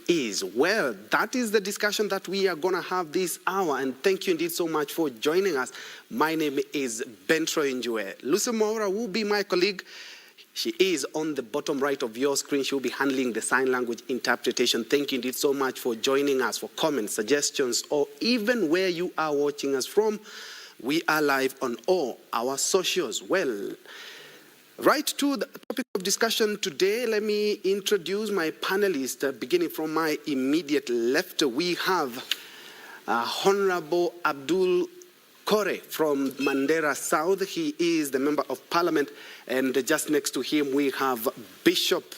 is? Well, that is the discussion that we are going to have this hour, and thank you indeed so much for joining us. My name is Bentro Njue. Lucy Moura will be my colleague. She is on the bottom right of your screen. She will be handling the sign language interpretation. Thank you indeed so much for joining us, for comments, suggestions, or even where you are watching us from. We are live on all our socials. Well, right to the topic of discussion today, let me introduce my panelists. Beginning from my immediate left, we have Honorable Abdul Kore from Mandera South. He is the Member of Parliament, and just next to him we have Bishop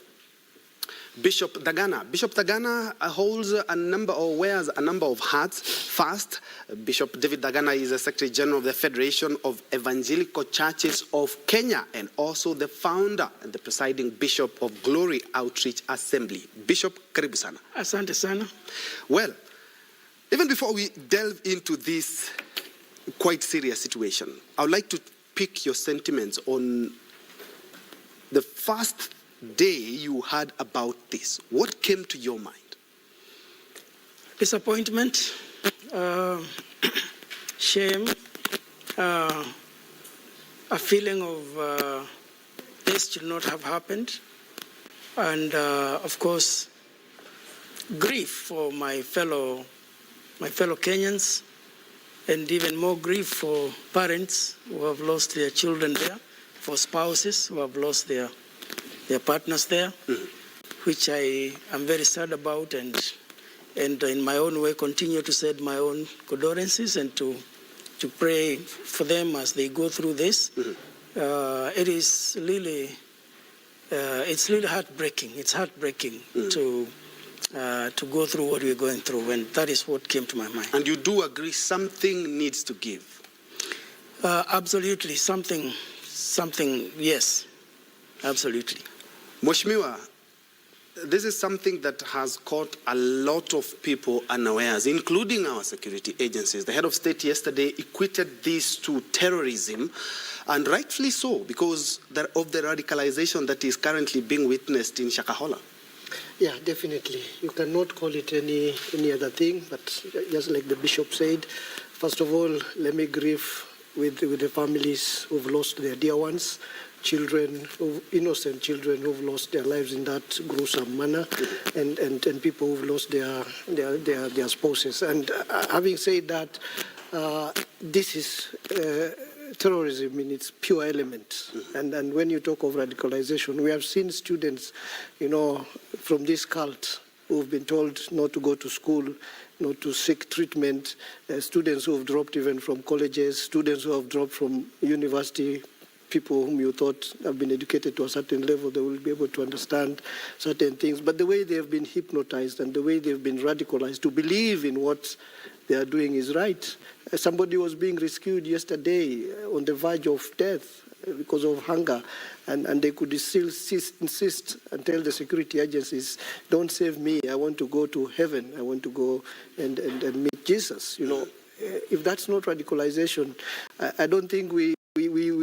Thagana. Bishop Thagana holds a number, or wears a number of hats. First, Bishop David Thagana is the Secretary General of the Federation of Evangelical Churches of Kenya, and also the founder and the presiding Bishop of Glory Outreach Assembly. Bishop, karibu sana. Asante sana. Well, even before we delve into this quite serious situation, I would like to pick your sentiments on the first day you heard about this. What came to your mind? Disappointment, shame, a feeling of this should not have happened, and of course, grief for my fellow Kenyans, and even more grief for parents who have lost their children there, for spouses who have lost their partners there, which I am very sad about, and in my own way continue to send my own condolences and to pray for them as they go through this. It is really, it's really heartbreaking. It's heartbreaking to go through what we're going through, and that is what came to my mind. And you do agree something needs to give? Absolutely, something, yes, absolutely. Mheshimiwa, this is something that has caught a lot of people unawares, including our security agencies. The head of state yesterday equated this to terrorism, and rightfully so, because of the radicalization that is currently being witnessed in Shakahola. Yeah, definitely. You cannot call it any other thing, but just like the bishop said, first of all, let me grieve with the families who've lost their dear ones, children, innocent children who've lost their lives in that gruesome manner, and people who've lost their spouses. And having said that, this is terrorism in its pure element. And when you talk of radicalization, we have seen students, from this cult who've been told not to go to school, not to seek treatment, students who have dropped even from colleges, students who have dropped from university, people whom you thought have been educated to a certain level, they will be able to understand certain things. But the way they have been hypnotized and the way they've been radicalized to believe in what they are doing is right. Somebody was being rescued yesterday on the verge of death because of hunger, and they could still insist and tell the security agencies, don't save me, I want to go to heaven, I want to go and meet Jesus. If that's not radicalization, I don't think we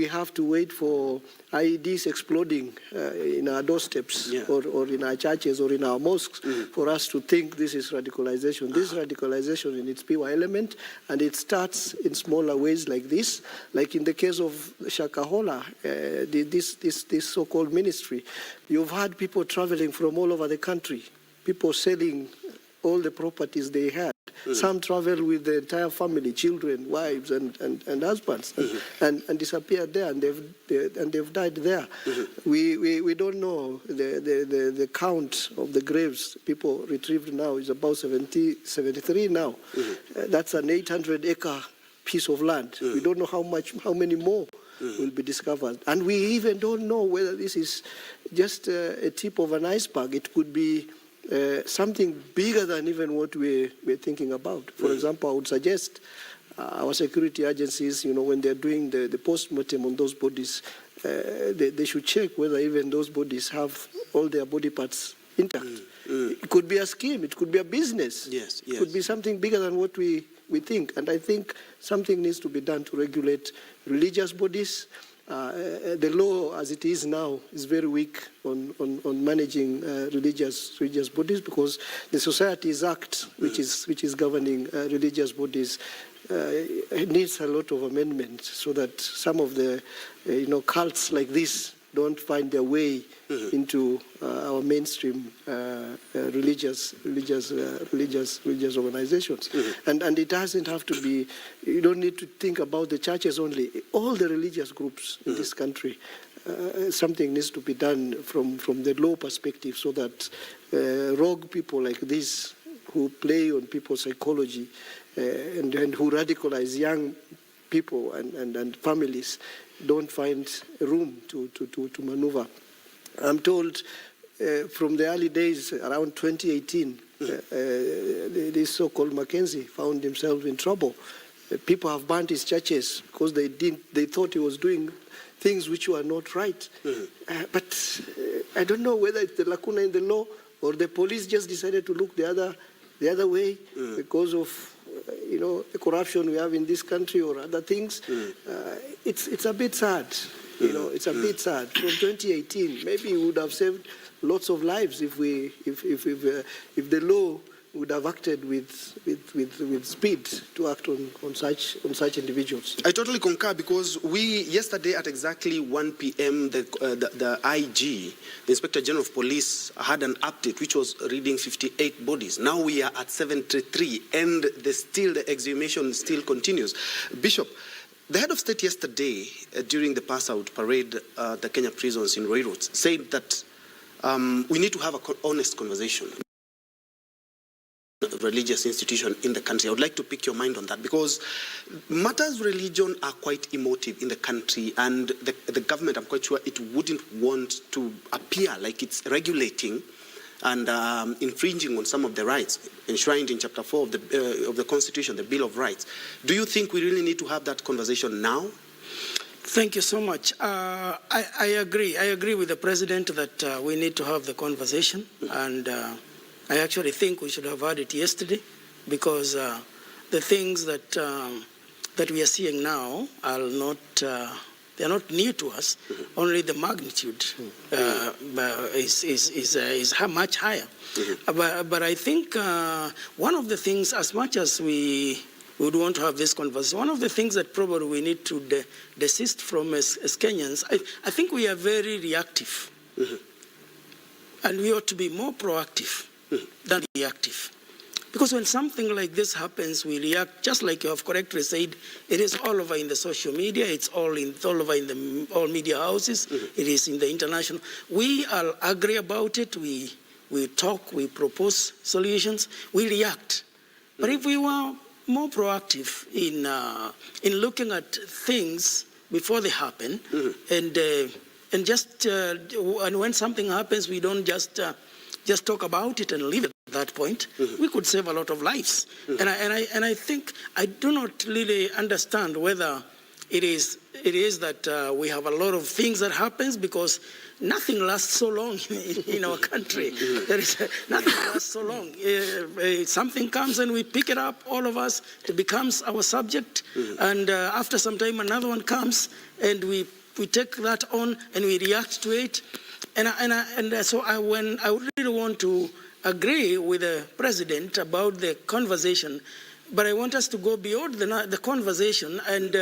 have to wait for IEDs exploding in our doorsteps, or in our churches or in our mosques for us to think this is radicalization. This is radicalization in its pure element, and it starts in smaller ways like this. Like in the case of Shakahola, this so-called ministry, you've had people traveling from all over the country, people selling all the properties they had. Some travel with the entire family, children, wives, and husbands, and disappeared there, and they've died there. We don't know the count of the graves people retrieved now is about 73 now. That's an 800-acre piece of land. We don't know how many more will be discovered, and we even don't know whether this is just a tip of an iceberg. It could be something bigger than even what we're thinking about. For example, I would suggest our security agencies, when they're doing the post-mortem on those bodies, they should check whether even those bodies have all their body parts intact. It could be a scheme, it could be a business. Yes. It could be something bigger than what we think. And I think something needs to be done to regulate religious bodies, The law, as it is now, is very weak on managing religious bodies, because the Societies Act, which is governing religious bodies, it needs a lot of amendments so that some of the cults like this don't find their way into our mainstream religious organizations. And it doesn't have to be, you don't need to think about the churches only. All the religious groups in this country, something needs to be done from the law perspective, so that rogue people like this, who play on people's psychology and who radicalize young people and families, don't find room to maneuver. I'm told from the early days, around 2018, this so-called Mackenzie found himself in trouble. People have burnt his churches because they thought he was doing things which were not right. But I don't know whether it's the lacuna in the law, or the police just decided to look the other way because of the corruption we have in this country or other things. It's a bit sad. It's a bit sad. From 2018, maybe we would have saved lots of lives if the law would have acted with speed to act on such individuals. I totally concur, because yesterday at exactly 1 p.m. the IG, the Inspector General of Police, had an update which was reading 58 bodies. Now we are at 73, and the exhumation still continues. Bishop, the head of state yesterday, during the pass-out parade the Kenya prisons in Ruiru, said that we need to have an honest conversation. Religious institution in the country. I would like to pick your mind on that, because matters of religion are quite emotive in the country, and the government, I'm quite sure, it wouldn't want to appear like it's regulating and infringing on some of the rights enshrined in Chapter 4 of the Constitution, the Bill of Rights. Do you think we really need to have that conversation now? Thank you so much. I agree. I agree with the President that we need to have the conversation, and I actually think we should have had it yesterday, because the things that we are seeing now are not they are not new to us. Only the magnitude is much higher. But I think one of the things, as much as we would want to have this conversation, one of the things that probably we need to desist from as Kenyans, I think we are very reactive, and we ought to be more proactive than reactive. Because when something like this happens, we react, just like you have correctly said, it is all over in the social media, it's all over in all media houses, it is in the international. We are angry about it, we talk, we propose solutions, we react. But if we were more proactive in looking at things before they happen, and when something happens, we don't just talk about it and leave it at that point, we could save a lot of lives. And I think I do not really understand whether it is that we have a lot of things that happens, because nothing lasts so long in our country. Nothing lasts so long. Something comes and we pick it up, all of us, it becomes our subject, and after some time another one comes and we take that on and we react to it. So I would really want to agree with the President about the conversation, but I want us to go beyond the conversation and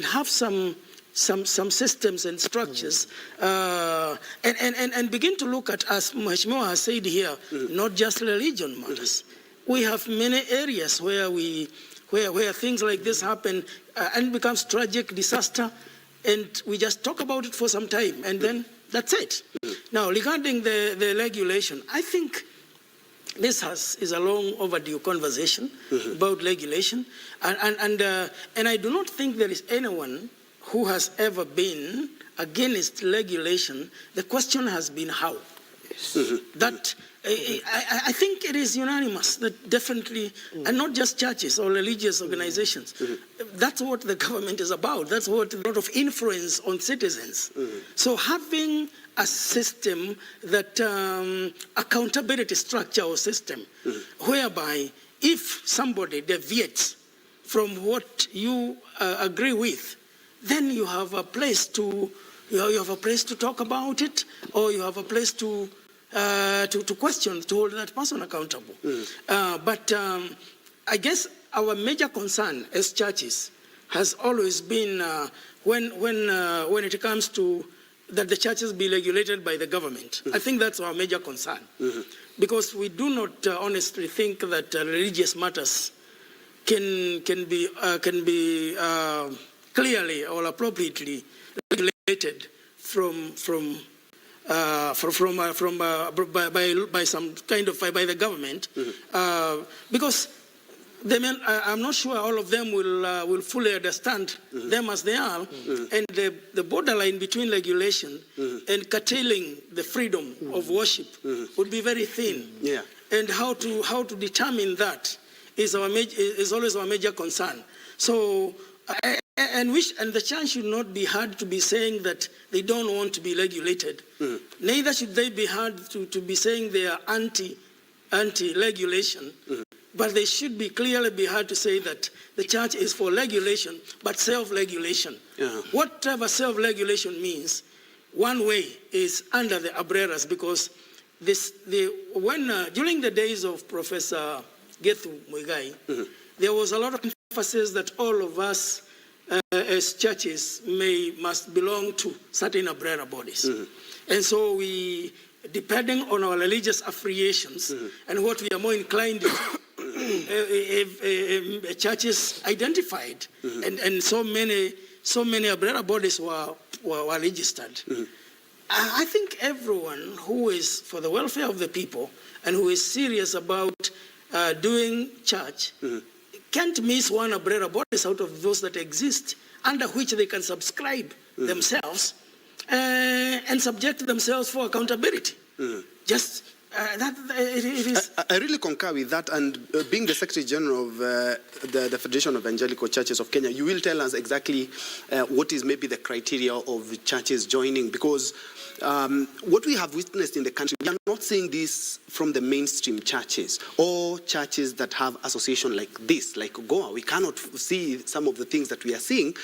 have some systems and structures, and begin to look at, as Mheshimiwa has said here, not just religion matters. We have many areas where things like this happen and becomes tragic disaster, and we just talk about it for some time, and then that's it. Now, regarding the regulation, I think this is a long overdue conversation about regulation, and I do not think there is anyone who has ever been against regulation. The question has been how. That I think it is unanimous that definitely, and not just churches or religious organizations, that's what the government is about. That's what a lot of influence on citizens. So having a system that, accountability structure or system, whereby if somebody deviates from what you agree with, then you have a place to talk about it, or you have a place to question, to hold that person accountable. But I guess our major concern as churches has always been when it comes to that the churches be regulated by the government. I think that's our major concern, because we do not honestly think that religious matters can be clearly or appropriately regulated by some kind of by the government, because I'm not sure all of them will fully understand them as they are, and the borderline between regulation and curtailing the freedom of worship would be very thin. Yeah. And how to determine that is always our major concern. So, and the church should not be heard to be saying that they don't want to be regulated. Neither should they be heard to be saying they are anti-regulation. But they should clearly be heard to say that the church is for regulation, but self-regulation. Whatever self-regulation means, one way is under the umbrellas, because during the days of Professor Gethu Muigai, there was a lot of emphasis that all of us as churches must belong to certain umbrella bodies. And so we, depending on our religious affiliations and what we are more inclined to, churches identified, and so many umbrella bodies were registered. I think everyone who is for the welfare of the people and who is serious about doing church can't miss one umbrella bodies out of those that exist, under which they can subscribe themselves and subject themselves for accountability. I really concur with that, and being the Secretary General of the Federation of Evangelical Churches of Kenya, you will tell us exactly what is maybe the criteria of churches joining, because what we have witnessed in the country, we are not seeing this from the mainstream churches or churches that have association like this, like Goa. We cannot see some of the things that we are seeing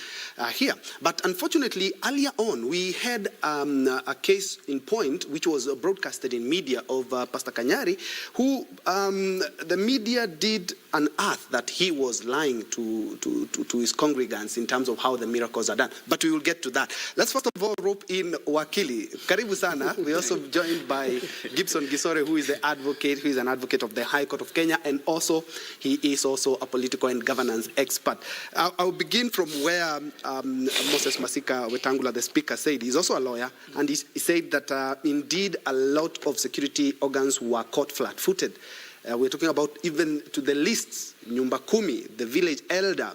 here. But unfortunately, earlier on, we had a case in point which was broadcasted in media of Pastor Kanyari, who the media did unearth that he was lying to his congregants in terms of how the miracles are done. But we will get to that. Let's first of all rope in Wakili. Karibu sana. We're also joined by Gibson Gisore, who is an advocate of the High Court of Kenya, and also he is also a political and governance expert. I'll begin from where Moses Masika Wetangula, the speaker, said. He's also a lawyer, and he said that indeed a lot of security organs were caught flat-footed. We're talking about even to the lists, Nyumba Kumi, the village elder,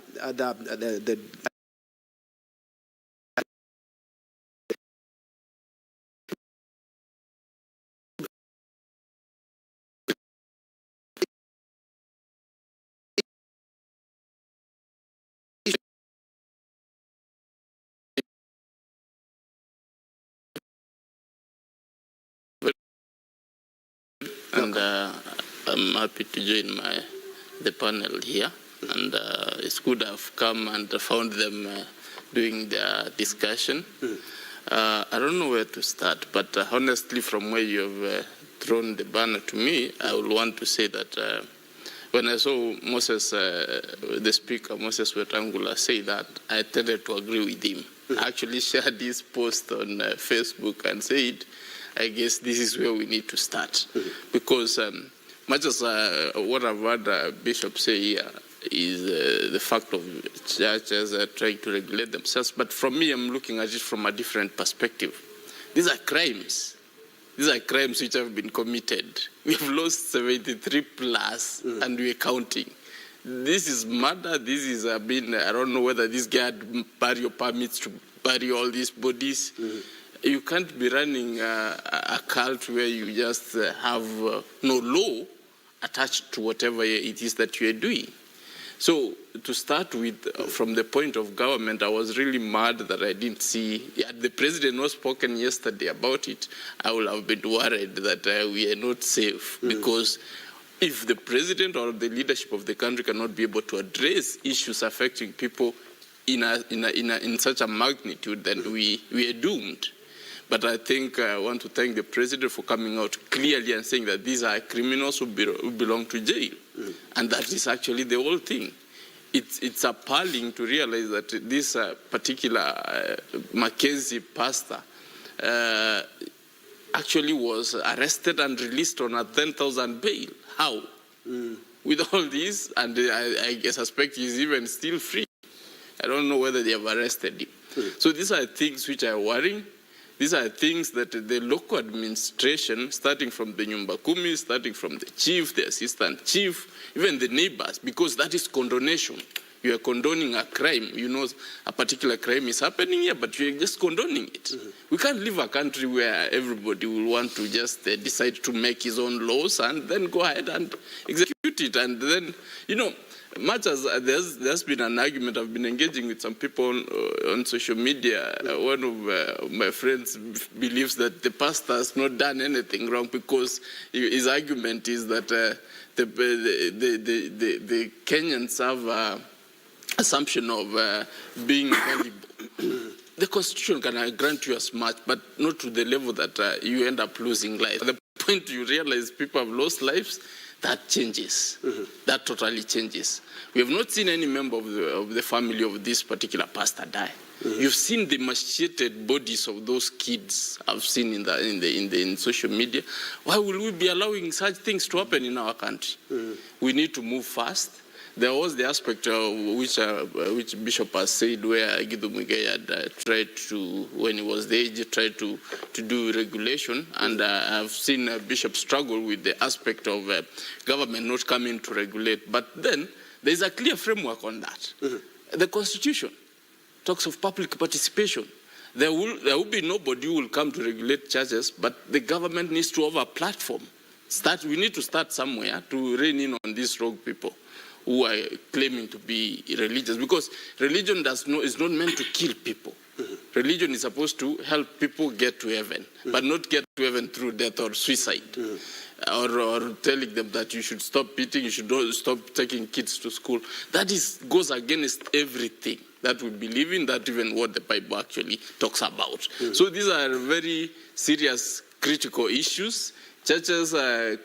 and I'm happy to join the panel here, and it's good I've come and found them doing their discussion. I don't know where to start, but honestly, from where you have thrown the banner to me, I would want to say that when I saw Moses, the speaker, Moses Wetangula, say that, I tended to agree with him. I actually shared this post on Facebook and said, I guess this is where we need to start. Because much as what I've heard Bishop say here is the fact of churches trying to regulate themselves, but from me, I'm looking at it from a different perspective. These are crimes. These are crimes which have been committed. We've lost 73 plus, and we're counting. This is murder. This is, I don't know whether this guy had burial permits to bury all these bodies. You can't be running a cult where you just have no law attached to whatever it is that you are doing. So to start with, from the point of government, I was really mad that I didn't see, had the president not spoken yesterday about it, I would have been worried that we are not safe. Because if the president or the leadership of the country cannot be able to address issues affecting people in such a magnitude, then we are doomed. But I think I want to thank the president for coming out clearly and saying that these are criminals who belong to jail. And that is actually the whole thing. It's appalling to realize that this particular Mackenzie pastor actually was arrested and released on a 10,000 bail. How? With all this, and I suspect he's even still free. I don't know whether they have arrested him. So these are things which are worrying. These are things that the local administration, starting from the Nyumba Kumi, starting from the chief, the assistant chief, even the neighbors, because that is condonation. You are condoning a crime. You know a particular crime is happening here, but you are just condoning it. We can't live a country where everybody will want to just decide to make his own laws and then go ahead and execute it. And then, you know, much as there's been an argument, I've been engaging with some people on social media. One of my friends believes that the pastor has not done anything wrong because his argument is that the Kenyans have assumption of being valuable. The Constitution can grant you as much, but not to the level that you end up losing life. At the point you realize people have lost lives, that changes. That totally changes. We have not seen any member of the family of this particular pastor die. You've seen the emaciated bodies of those kids I've seen in social media. Why will we be allowing such things to happen in our country? We need to move fast. There was the aspect which Bishop has said, where Gideon Munyiri had tried to, when he was the age, tried to do regulation, and I've seen Bishop struggle with the aspect of government not coming to regulate. But then there's a clear framework on that. The Constitution talks of public participation. There will be nobody who will come to regulate churches, but the government needs to have a platform. We need to start somewhere to rein in on these rogue people who are claiming to be religious, because religion is not meant to kill people. Religion is supposed to help people get to heaven, but not get to heaven through death or suicide, or telling them that you should stop eating, you should stop taking kids to school. That goes against everything that we believe in, that even what the Bible actually talks about. So these are very serious, critical issues. Churches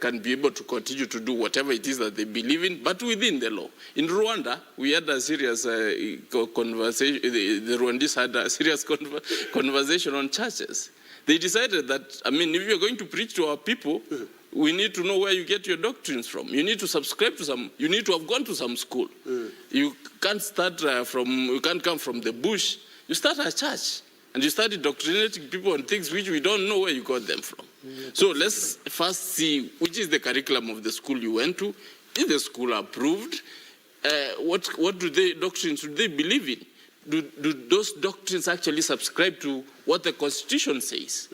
can be able to continue to do whatever it is that they believe in, but within the law. In Rwanda, we had a serious conversation, the Rwandese had a serious conversation on churches. They decided that, I mean, if you're going to preach to our people, we need to know where you get your doctrines from. You need to subscribe to some, you need to have gone to some school. You can't you can't come from the bush. You start a church. And you started indoctrinating people on things which we don't know where you got them from. So let's first see which is the curriculum of the school you went to. Is the school approved? What doctrines do they believe in? Do those doctrines actually subscribe to what the Constitution says?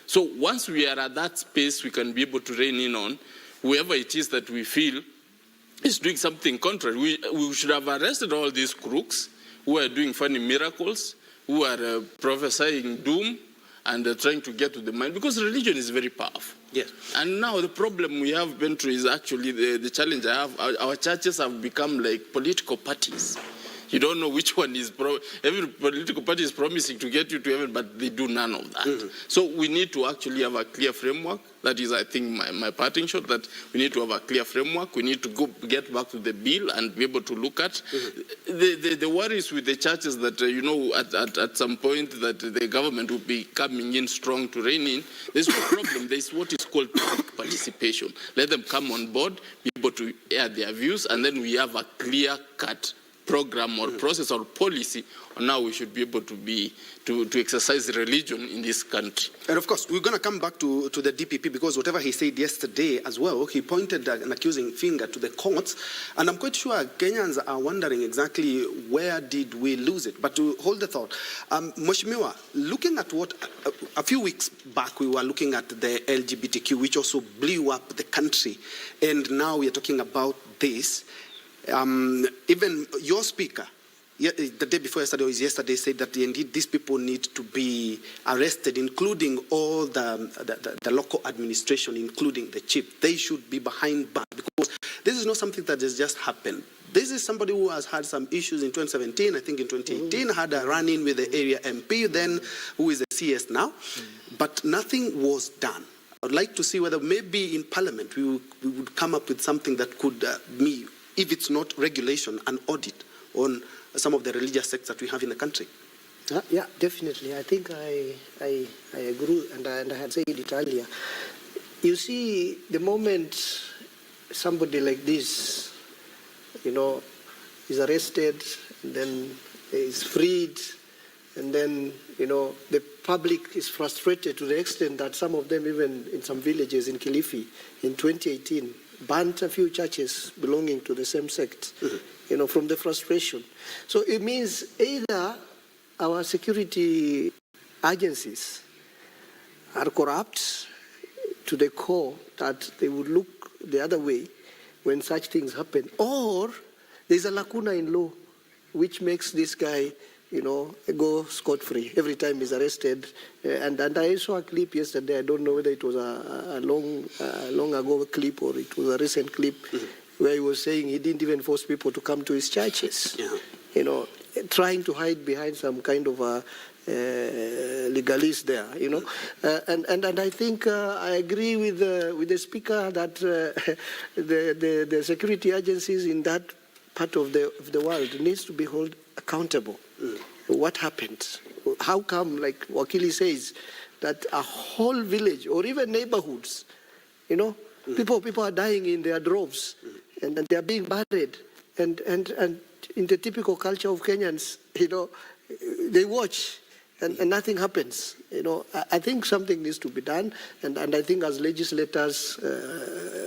So once we are at that space, we can be able to rein in on whoever it is that we feel is doing something contrary. We should have arrested all these crooks who are doing funny miracles, who are prophesying doom and trying to get to the mind, because religion is very powerful. Yes. And now the problem we have been through is actually the challenge I have. Our churches have become like political parties. You don't know which one is, every political party is promising to get you to heaven, but they do none of that. So we need to actually have a clear framework. That is, I think, my parting shot, that we need to have a clear framework. We need to get back to the bill and be able to look at the worries with the churches that, you know, at some point that the government will be coming in strong to rein in. There's no problem. There's what is called public participation. Let them come on board, be able to air their views, and then we have a clear-cut program or process or policy on how we should be able to exercise religion in this country. And of course, we're going to come back to the DPP, because whatever he said yesterday as well, he pointed an accusing finger to the courts. And I'm quite sure Kenyans are wondering exactly where did we lose it. But to hold the thought, Mheshimiwa, looking at what a few weeks back we were looking at the LGBTQ, which also blew up the country. And now we are talking about this. Even your speaker, the day before yesterday or yesterday, said that indeed these people need to be arrested, including all the local administration, including the chief. They should be behind bars, because this is not something that has just happened. This is somebody who has had some issues in 2017, I think in 2018, had a run-in with the area MP then, who is the CS now, but nothing was done. I would like to see whether maybe in Parliament we would come up with something that could be, if it's not regulation, an audit on some of the religious sects that we have in the country. Yeah, definitely. I think I agree, and I had said it earlier. You see, the moment somebody like this, is arrested, and then is freed, and then, the public is frustrated to the extent that some of them, even in some villages in Kilifi, in 2018, burnt a few churches belonging to the same sect, from the frustration. So it means either our security agencies are corrupt to the core that they would look the other way when such things happen, or there's a lacuna in law which makes this guy, go scot-free every time he's arrested. And I saw a clip yesterday. I don't know whether it was a long ago clip or it was a recent clip, where he was saying he didn't even force people to come to his churches. Yeah. Trying to hide behind some kind of a legalist there, and I think I agree with the speaker that the security agencies in that part of the world needs to be held accountable. What happened? How come, like Wakili says, that a whole village or even neighborhoods, people are dying in their droves, and they are being buried, and in the typical culture of Kenyans, they watch and nothing happens. I think something needs to be done, and I think as legislators,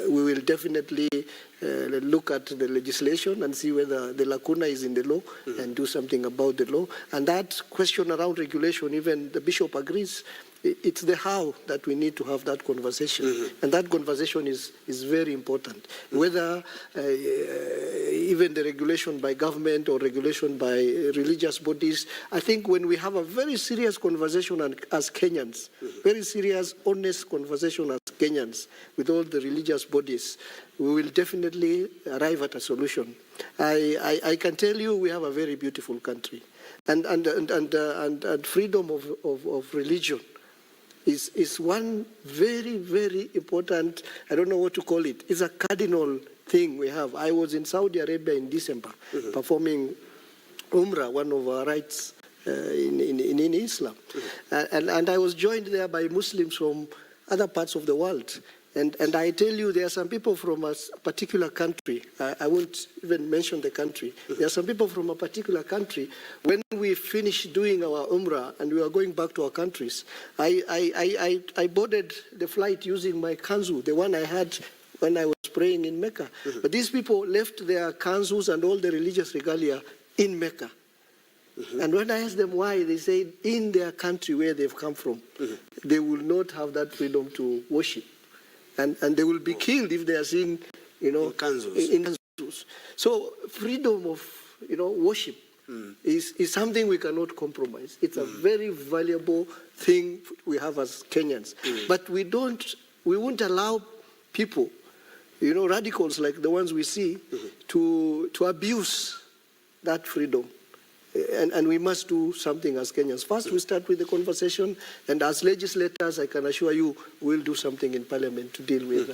we will definitely look at the legislation and see whether the lacuna is in the law and do something about the law. And that question around regulation, even the bishop agrees, it's the how that we need to have that conversation. And that conversation is very important. Whether even the regulation by government or regulation by religious bodies, I think when we have a very serious conversation as Kenyans, very serious, honest conversation as Kenyans with all the religious bodies, we will definitely arrive at a solution. I can tell you we have a very beautiful country. And freedom of religion is one very, very important, I don't know what to call it, it's a cardinal thing we have. I was in Saudi Arabia in December performing Umrah, one of our rites in Islam. And I was joined there by Muslims from other parts of the world. And I tell you, there are some people from a particular country. I won't even mention the country. There are some people from a particular country. When we finished doing our Umrah and we were going back to our countries, I boarded the flight using my kanzu, the one I had when I was praying in Mecca. But these people left their kanzus and all the religious regalia in Mecca. And when I asked them why, they said in their country where they've come from, they will not have that freedom to worship. And they will be killed if they are seen, in kanzus. So freedom of, worship is something we cannot compromise. It's a very valuable thing we have as Kenyans. But we won't allow people, radicals like the ones we see, to abuse that freedom. And we must do something as Kenyans. First, we start with the conversation, and as legislators, I can assure you, we'll do something in Parliament to deal with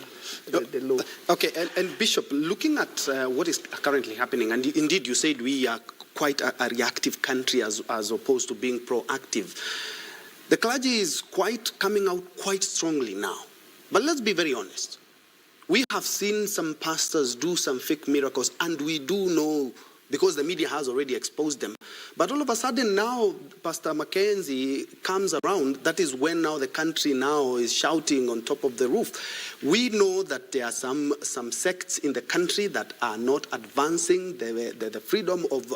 the law. Okay, and Bishop, looking at what is currently happening, and indeed you said we are quite a reactive country as opposed to being proactive. The clergy is coming out quite strongly now. But let's be very honest. We have seen some pastors do some fake miracles, and we do know, because the media has already exposed them. But all of a sudden now, Pastor Mackenzie comes around. That is when now the country now is shouting on top of the roof. We know that there are some sects in the country that are not advancing the freedom of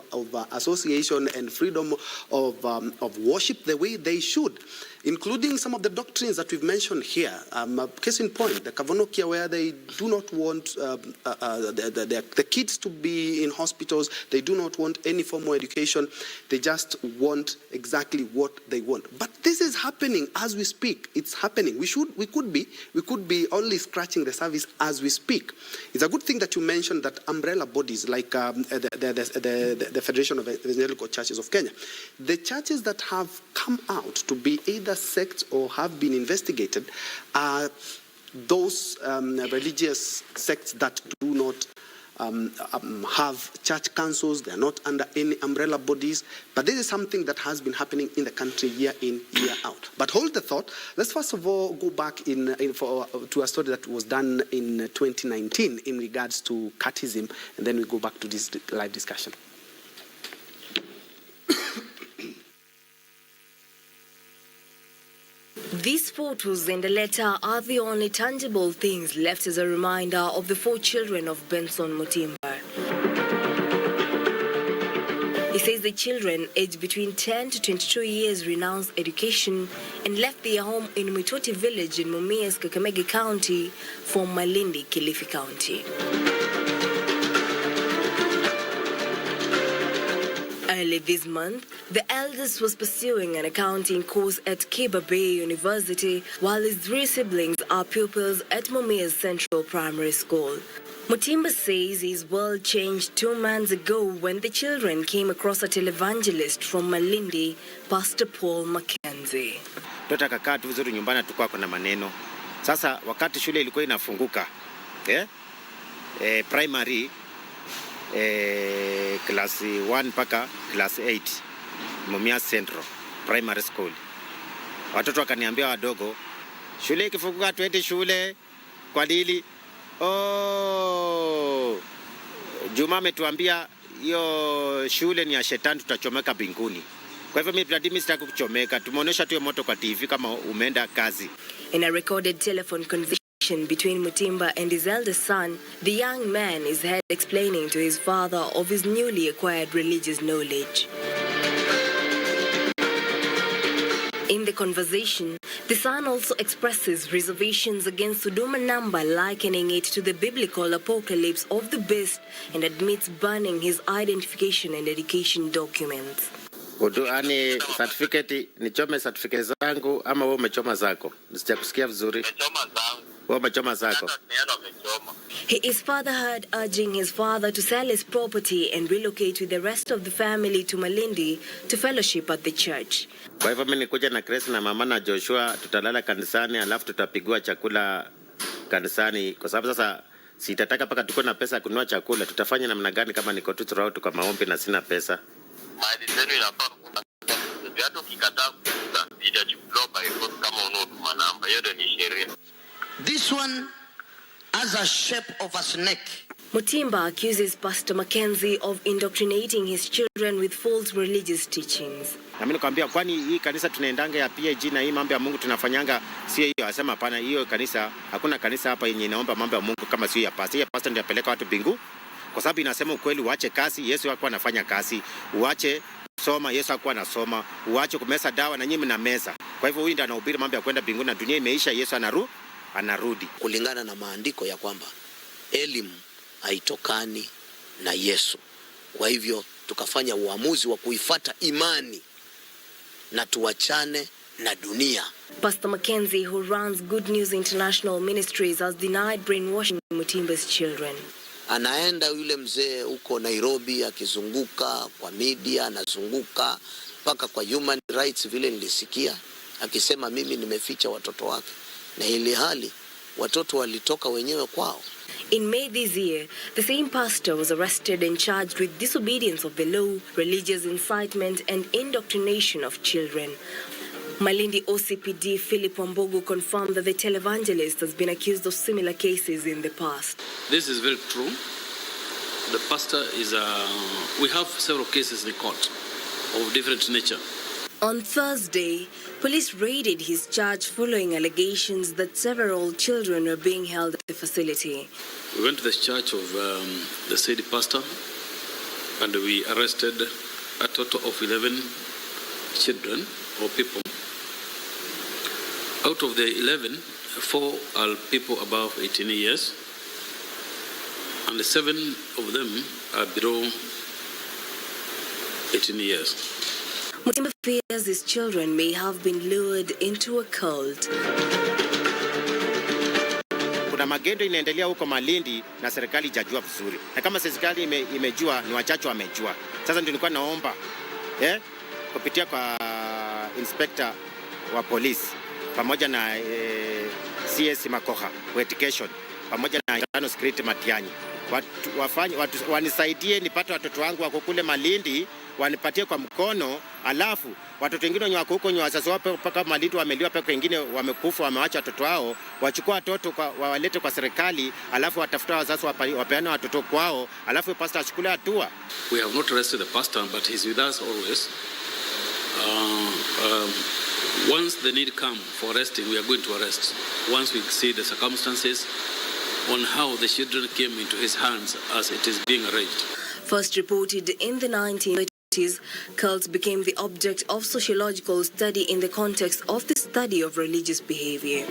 association and freedom of worship the way they should. including some of the doctrines that we've mentioned here. Case in point, the Kavanokia, where they do not want the kids to be in hospitals, they do not want any formal education, they just want exactly what they want. But this is happening as we speak. It's happening. We could be only scratching the surface as we speak. It's a good thing that you mentioned that umbrella bodies like the Federation of Evangelical Churches of Kenya, the churches that have come out to be either sects or have been investigated are those religious sects that do not have church councils. They are not under any umbrella bodies. But this is something that has been happening in the country year in, year out. But hold the thought. Let's first of all go back to a story that was done in 2019 in regards to catechism, and then we go back to this live discussion. These photos and a letter are the only tangible things left as a reminder of the 4 children of Benson Mutimba. He says the children, aged between 10 to 22 years, renounced education and left their home in Mitoti village in Mumias, Kakamega County for Malindi, Kilifi County. Early this month, the eldest was pursuing an accounting course at Kiba Bay University, while his 3 siblings are pupils at Mumias Central Primary School. Mutimba says his world changed 2 months ago when the children came across a televangelist from Malindi, Pastor Paul Mackenzie. Tutakakaa tu vizuri nyumbani, tukua kuna maneno. Sasa wakati shule ilikuwa inafunguka, primary class 1 mpaka class 8 Mumias Central Primary School. Watoto wakaniambia wadogo, shule ikifunguka tuende shule kwa dili. Juma ametuambia hiyo shule ni ya shetani, tutachomeka mbinguni. Kwa hivyo mimi sitaki kuchomeka, tumeonyesha tu moto kwa TV kama umeenda kazi. In a recorded telephone conversation between Mutimba and his eldest son, the young man is heard explaining to his father of his newly acquired religious knowledge. In the conversation, the son also expresses reservations against Sodoma number, likening it to the biblical apocalypse of the beast, and admits burning his identification and education documents. Ani certificate, nichome certificate zangu ama wewe umechoma zako? Sijakusikia vizuri. Wewe umechoma zako. He is further heard urging his father to sell his property and relocate with the rest of the family to Malindi to fellowship at the church. Kwa hivyo mimi nikuja na Grace na mama na Joshua, tutalala kanisani alafu tutapigwa chakula kanisani, kwa sababu sasa sitataka paka tuko na pesa kununua chakula. Tutafanya namna gani kama niko tu throughout kwa maombi na sina pesa? This one has a shape of a snake. Mutimba accuses Pastor Mackenzie of indoctrinating his children with false religious teachings. Na mimi nikamwambia, kwani hii kanisa tunaendanga ya PAG na hii mambo ya Mungu tunafanyanga sio hiyo? Asema hapana, hiyo kanisa, hakuna kanisa hapa yenye inaomba mambo ya Mungu kama sio ya pastor. Ya pastor ndiye apeleka watu mbingu, kwa sababu inasema ukweli. Uache kazi, Yesu hakuwa anafanya kazi. Uache soma, Yesu hakuwa anasoma. Uache kumeza dawa, na nyinyi mnameza. Kwa hivyo huyu ndiye anahubiri mambo ya kwenda mbinguni na dunia imeisha, Yesu anarudi. Kulingana na maandiko ya kwamba elimu haitokani na Yesu. Kwa hivyo tukafanya uamuzi wa kuifuata imani na tuachane na dunia. Pastor Mackenzie, who runs Good News International Ministries, has denied brainwashing Mutimba's children. Anaenda yule mzee huko Nairobi akizunguka kwa media, anazunguka mpaka kwa human rights, vile nilisikia akisema mimi nimeficha watoto wake, na ile hali watoto walitoka wenyewe kwao. In May this year, the same pastor was arrested and charged with disobedience of the law, religious incitement, and indoctrination of children. Malindi OCPD Philip Wambogo confirmed that the televangelist has been accused of similar cases in the past. This is very true. The pastor is we have several cases in court of different nature. On Thursday, police raided his church following allegations that several children were being held at the facility. We went to the church of the said pastor, and we arrested a total of 11 children or people Out of the 11, 4 are people above 18 years, and 7 of them are below 18 years. Mutimba fears his children may have been lured into a cult. Kuna magendo inaendelea huko Malindi na serikali hajajua vizuri. Na kama serikali imejua, ni wachache wamejua. Sasa ndio nilikuwa naomba kupitia kwa inspector wa polisi pamoja na CS Makoha wa education pamoja na Internal Security Matiani wanisaidie nipate watoto wangu wako kule Malindi, wanipatie kwa mkono, alafu watoto wengine wenye wako huko wenye wazazi wao mpaka Malindi wameliwa peke wengine wamekufa, wamewacha watoto wao, wachukua watoto wawalete kwa serikali, alafu watafuta wazazi wapeane watoto kwao, alafu pastor achukue hatua. We have not arrested the pastor, but he's with us always. Once the need come for arresting, we are going to arrest. Once we see the circumstances on how the children came into his hands as it is being arranged. First reported in the 1930s, cults became the object of sociological study in the context of the study of religious behavior.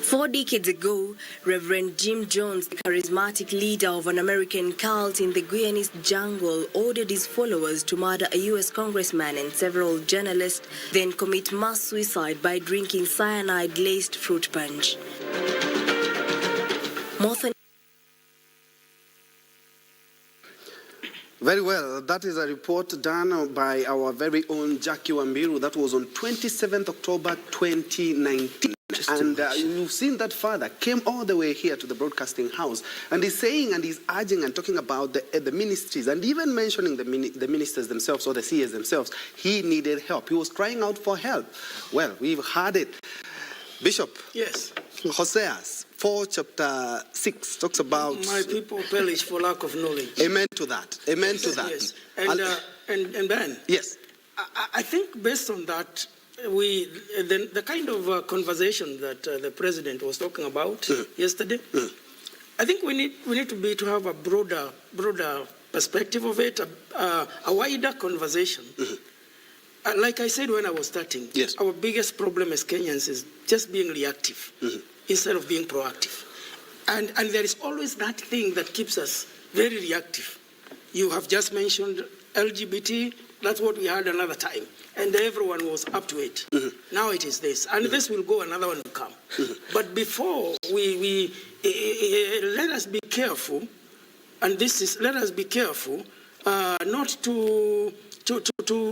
4 decades ago, Reverend Jim Jones, the charismatic leader of an American cult in the Guyanese jungle, ordered his followers to murder a U.S. congressman and several journalists, then commit mass suicide by drinking cyanide-laced fruit punch. Very well, that is a report done by our very own Jackie Wambiru. That was on 27th October 2019. And you've seen that father came all the way here to the broadcasting house, and he's saying and he's urging and talking about the ministries, and even mentioning the ministers themselves or the CAs themselves. He needed help. He was crying out for help. Well, we've heard it. Bishop. Yes. Hosea 4 chapter 6 talks about... My people perish for lack of knowledge. Amen to that. Amen to that. Yes. And Ben. Yes. I think based on that, the kind of conversation that the president was talking about yesterday, I think we need to have a broader perspective of it, a wider conversation. Like I said when I was starting, yes, our biggest problem as Kenyans is just being reactive instead of being proactive. And there is always that thing that keeps us very reactive. You have just mentioned LGBT, that's what we had another time. And everyone was up to it. Now it is this. And this will go, another one will come. But before we let us be careful, and let us be careful not to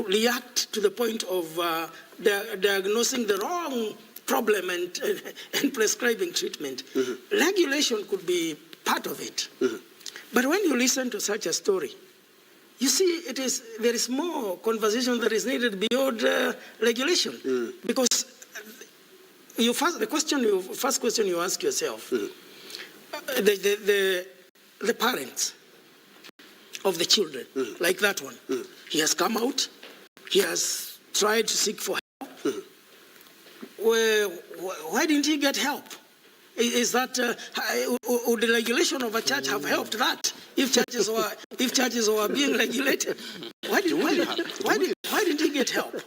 react to the point of diagnosing the wrong problem and prescribing treatment. Regulation could be part of it. But when you listen to such a story, you see, there is more conversation that is needed beyond regulation. Because the first question you ask yourself, the parents of the children, like that one, he has come out, he has tried to seek for help. Why didn't he get help? Is that would the regulation of a church have helped that? If churches were being regulated, why didn't he get help?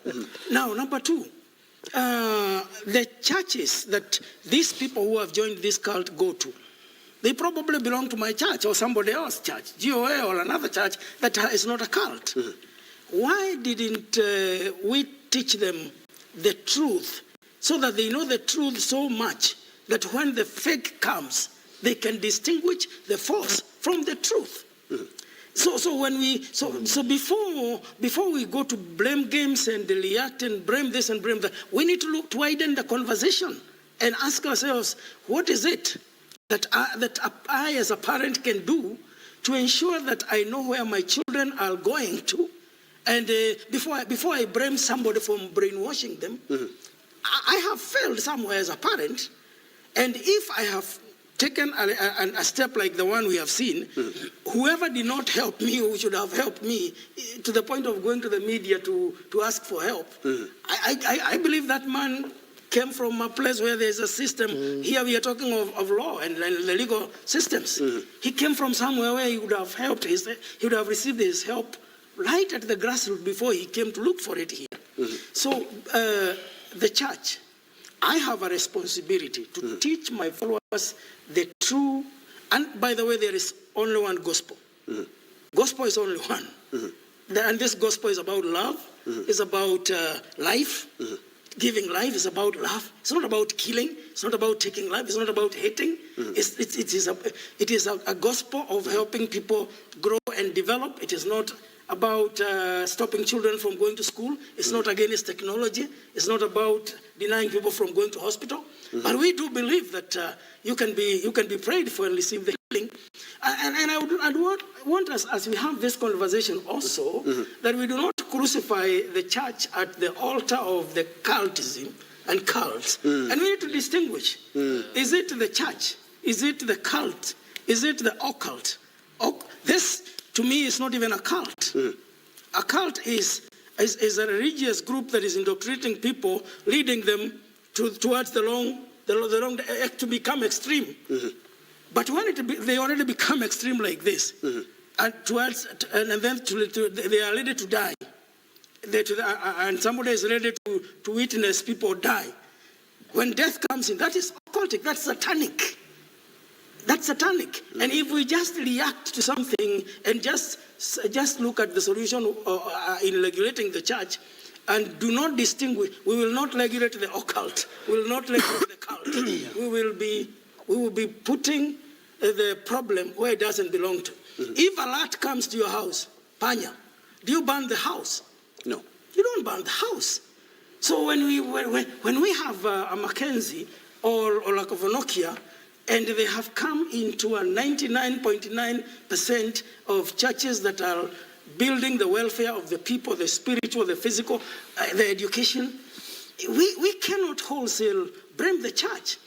Now, number two, the churches that these people who have joined this cult go to, they probably belong to my church or somebody else's church, GOA or another church that is not a cult. Why didn't we teach them the truth so that they know the truth so much that when the fake comes, they can distinguish the false from the truth? So before we go to blame games and react and blame this and blame that, we need to look to widen the conversation and ask ourselves, what is it that I as a parent can do to ensure that I know where my children are going to, and before I blame somebody for brainwashing them, I have failed somewhere as a parent, and if I have taken a step like the one we have seen, whoever did not help me, who should have helped me, to the point of going to the media to ask for help, I believe that man came from a place where there's a system. Here we are talking of law and the legal systems. He came from somewhere where he would have helped. He would have received his help right at the grassroots before he came to look for it here. So the church, I have a responsibility to teach my followers the true, and by the way, there is only one gospel. Gospel is only one. And this gospel is about love, it's about life. Giving life is about love. It's not about killing. It's not about taking life. It's not about hating. It is a gospel of helping people grow and develop. It is not about stopping children from going to school. It's not against technology. It's not about denying people from going to hospital. But we do believe that you can be prayed for and receive the healing. And I would want us, as we have this conversation also, that we do not crucify the church at the altar of the cultism and cults. And we need to distinguish. Is it the church? Is it the cult? Is it the occult? This, to me, is not even a cult. A cult is a religious group that is indoctrinating people, leading them towards the wrong to become extreme. But when they already become extreme like this, and then they are ready to die, and somebody is ready to witness people die. When death comes in, that is occultic, that's satanic. That's satanic. And if we just react to something and just look at the solution in regulating the church and do not distinguish, we will not regulate the occult, we will not regulate the cult. We will be putting the problem where it doesn't belong to. If a rat comes to your house, Panya, do you burn the house? No. You don't burn the house. So when we have a Mackenzie or like of a Nokia, and they have come into a 99.9% of churches that are building the welfare of the people, the spiritual, the physical, the education, we cannot wholesale blame the church.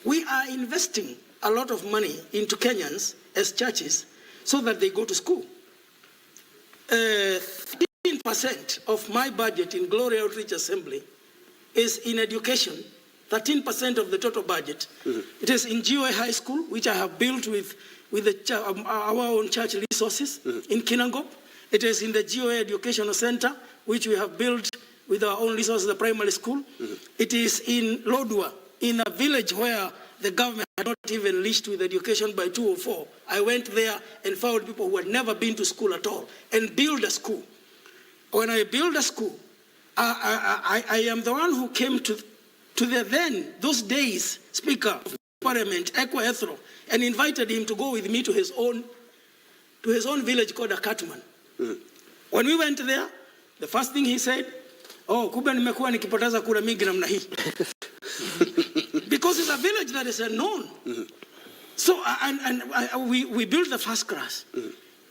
We are investing a lot of money into Kenyans as churches so that they go to school. 13% of my budget in Glory Outreach Assembly is in education. 13% of the total budget. It is in GOA High School, which I have built with our own church resources in Kinangop. It is in the GOA Educational Center, which we have built with our own resources, the primary school. It is in Lodwa, in a village where the government had not even reached with education by 2004. I went there and found people who had never been to school at all and built a school. When I built a school, I am the one who came to the then, those days, Speaker of Parliament, Ekwa Ethro, and invited him to go with me to his own village called Akatman. When we went there, the first thing he said, kumbe nimekuwa nikipoteza kura mingi namna hii. Because it's a village that is unknown. So, we built the first class.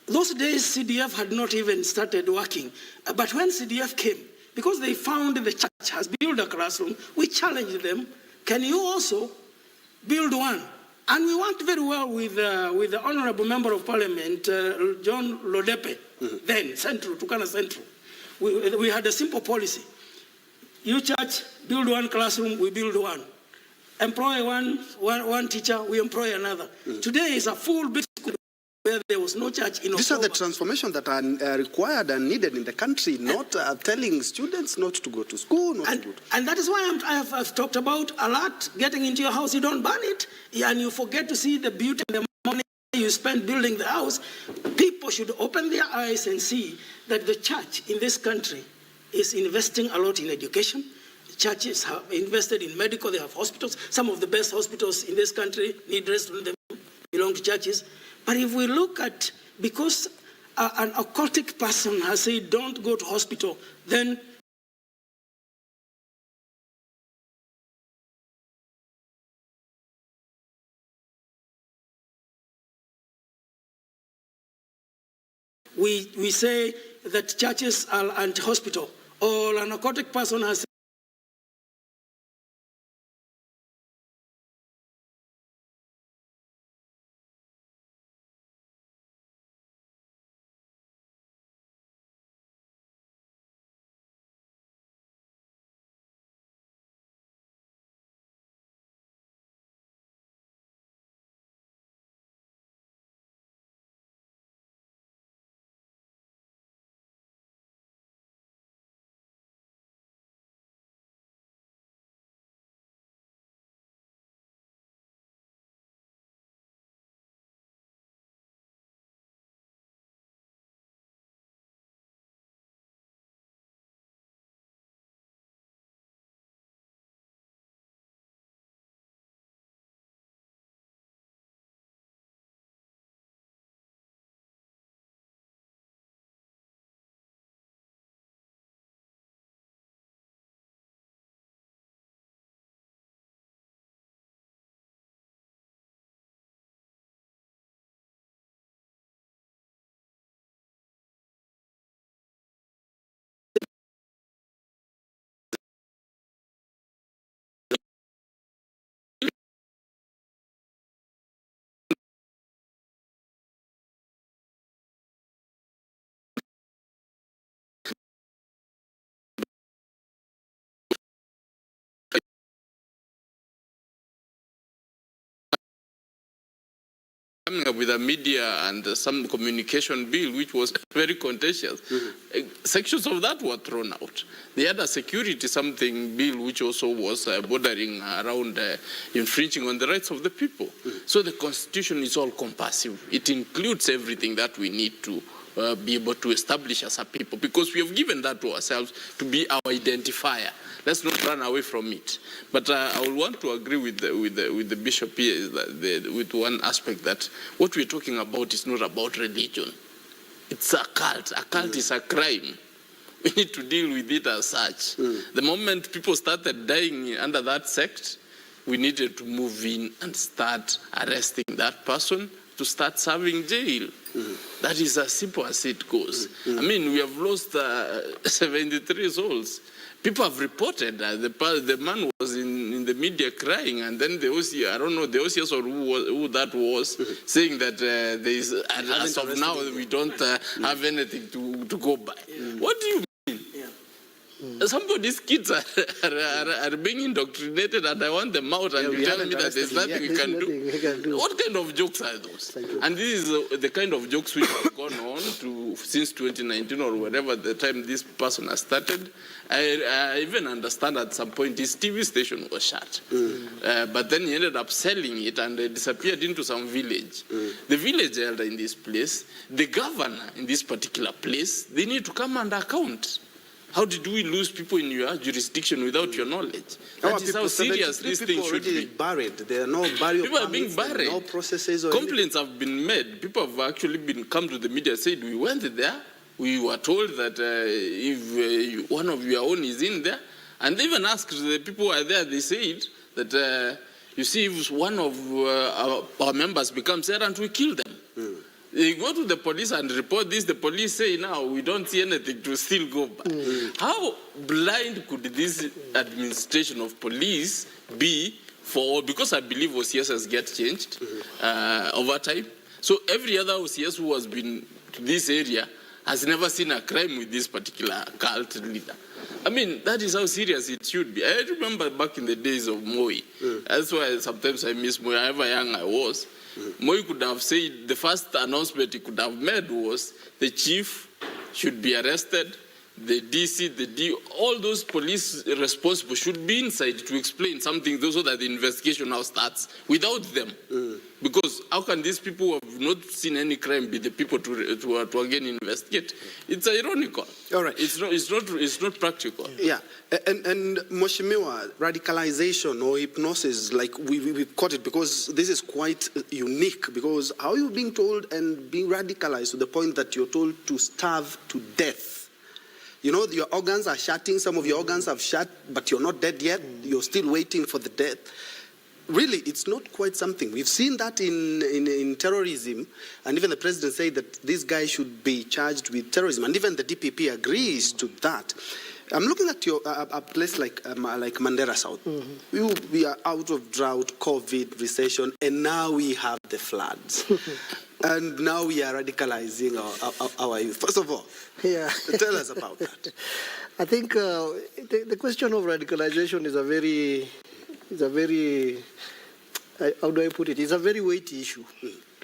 Those days, CDF had not even started working. But when CDF came, because they found the church has built a classroom, we challenged them, can you also build one? And we worked very well with the Honorable Member of Parliament, John Lodepe, then Central, Thagana Central. We had a simple policy. You church, build one classroom, we build one. Employ one teacher, we employ another. Today is a full big school where there was no church in These are the transformations that are required and needed in the country, not telling students not to go to school. And that is why I've talked about a lot getting into your house, you don't burn it, and you forget to see the beauty and the money you spend building the house. People should open their eyes and see that the church in this country is investing a lot in education. Churches have invested in medical, they have hospitals. Some of the best hospitals in this country need rest, they belong to churches. But if we look at, because an occultic person has said, don't go to hospital, then we say that churches are anti-hospital, or an occultic person has coming up with a media and some communication bill, which was very contentious. Sections of that were thrown out. They had a security something bill, which also was bordering around infringing on the rights of the people. So the Constitution is all compassive. It includes everything that we need to be able to establish as a people, because we have given that to ourselves to be our identifier. Let's not run away from it. But I will want to agree with the bishop here with one aspect, that what we're talking about is not about religion. It's a cult. A cult is a crime. We need to deal with it as such. The moment people started dying under that sect, we needed to move in and start arresting that person, to start serving jail. That is as simple as it goes. I mean, we have lost 73 souls. People have reported that the man was in the media crying, and then the OC, I don't know, the OCS or who that was, saying that there is, as of now, we don't have anything to go by. What do you mean? Somebody's kids are being indoctrinated, and I want them out, and you tell me that there's nothing we can do. What kind of jokes are those? And this is the kind of jokes which have gone on since 2019 or whatever the time this person has started. I even understand at some point his TV station was shut. But then he ended up selling it and disappeared into some village. The village elder in this place, the governor in this particular place, they need to come and account. How did we lose people in your jurisdiction without your knowledge? That is how serious this thing should be. Buried. There are no burial people are being buried. No processes. Or complaints have been made. People have actually come to the media and said, we went there. We were told that if one of your own is in there. And they even asked the people who are there, they said that, you see, if one of our members becomes errant, we kill them. They go to the police and report this. The police say, now, we don't see anything to still go back. How blind could this administration of police be because I believe OCSs get changed over time. So every other OCS who has been to this area has never seen a crime with this particular cult leader. I mean, that is how serious it should be. I remember back in the days of Moi. That's why sometimes I miss Moi, however young I was. Moi could have said, the first announcement he could have made was the chief should be arrested, the DC, the D, all those police responsible should be inside to explain something so that the investigation now starts without them. Because how can these people who have not seen any crime be the people to again investigate? It's ironical. All right. It's not practical. Yeah. And Mheshimiwa, radicalization or hypnosis, like we caught it, because this is quite unique, because how are you being told and being radicalized to the point that you're told to starve to death? You know, your organs are shutting, some of your organs have shut, but you're not dead yet, you're still waiting for the death. Really, it's not quite something. We've seen that in terrorism, and even the president said that this guy should be charged with terrorism, and even the DPP agrees to that. I'm looking at a place like Mandera South. We are out of drought, COVID, recession, and now we have the floods. And now we are radicalizing our youth. First of all, tell us about that. I think the question of radicalization is a very, how do I put it? It's a very weighty issue.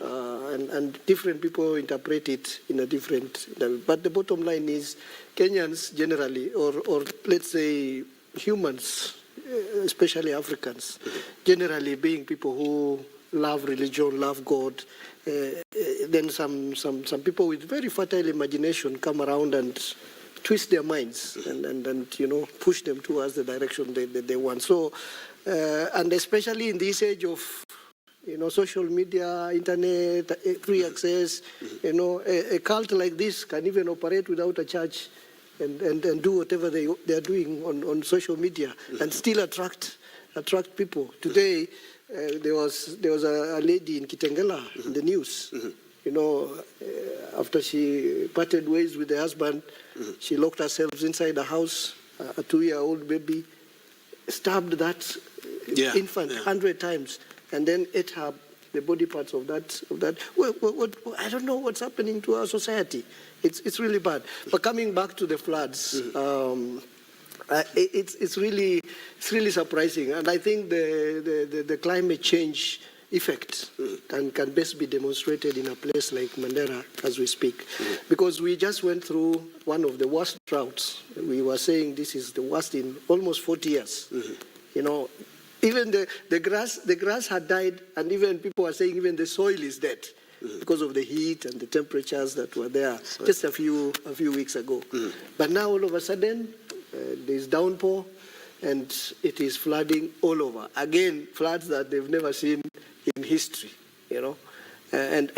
And different people interpret it in a different level. But the bottom line is Kenyans generally, or let's say humans, especially Africans, generally being people who love religion, love God, then some people with very fertile imagination come around and twist their minds and you know, push them towards the direction they want. So, and especially in this age of, you know, social media, internet, free access, you know, a cult like this can even operate without a church and do whatever they are doing on social media and still attract people. Today, there was a lady in Kitengela in the news. You know, after she parted ways with the husband, she locked herself inside the house, a 2-year-old baby, stabbed that infant 100 times, and then ate the body parts of that. What, I don't know what's happening to our society. It's really bad. But coming back to the floods, it's really surprising, and I think the climate change effect can best be demonstrated in a place like Mandera as we speak. Because we just went through one of the worst droughts. We were saying this is the worst in almost 40 years. You know, even the grass had died, and even people were saying even the soil is dead because of the heat and the temperatures that were there just a few weeks ago. But now all of a sudden there's downpour, and it is flooding all over. Again, floods that they've never seen in history, you know. And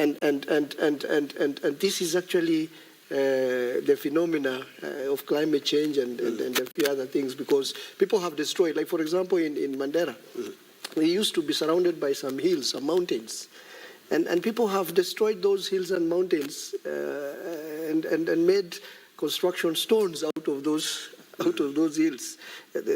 this is actually the phenomena of climate change and a few other things, because people have destroyed, like for example in Mandera, we used to be surrounded by some hills, some mountains. And people have destroyed those hills and mountains and made construction stones out of those hills.